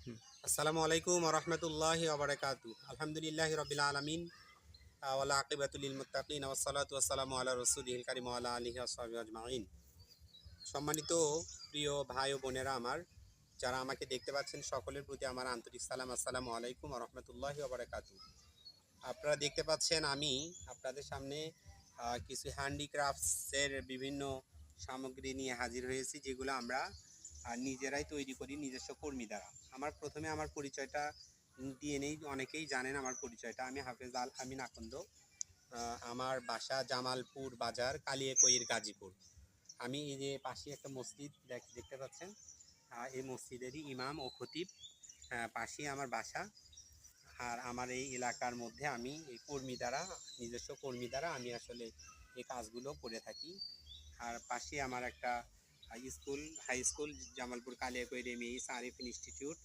আসসালামু আলাইকুম ওয়া রাহমাতুল্লাহি ওয়া বারাকাতুহু। আলহামদুলিল্লাহি রাব্বিল আলামিন ওয়াল আকিবাতু লিল মুত্তাকিন ওয়াস সালাতু ওয়াস সালামু আলা রাসূলিল কারীম ওয়া আলা আলিহি ওয়া সাহবিহি আজমাইন। সম্মানিত প্রিয় ভাই ও বোনেরা আমার, যারা আমাকে দেখতে পাচ্ছেন সকলের প্রতি আমার আন্তরিক সালাম। আসসালামু আলাইকুম ওয়া রাহমাতুল্লাহি ওয়া বারাকাতুহু। আপনারা দেখতে পাচ্ছেন আমি আপনাদের সামনে কিছু হ্যান্ডিক্রাফটসের বিভিন্ন সামগ্রী নিয়ে হাজির হয়েছি, যেগুলো আমরা নিজেরাই তৈরি করি নিজস্ব কর্মী দ্বারা। প্রথমে আমার পরিচয়টা দিয়ে নেই। অনেকেই জানেন আমার পরিচয়টা। আমি হাফেজ আল আমিন আকন্দ। আমার বাসা জামালপুর বাজার, কালিয়াকৈর, গাজীপুর। আমি এই যে পাশে একটা মসজিদ দেখতে পাচ্ছেন, এই মসজিদেরই ইমাম ও খতিব। পাশেই আমার বাসা। আর আমার এই এলাকার মধ্যে আমি এই নিজস্ব কর্মী দ্বারা আমি আসলে এই কাজগুলো করে থাকি। আর পাশে আমার একটা high school Jamalpur Kaliakair MH Arif institute.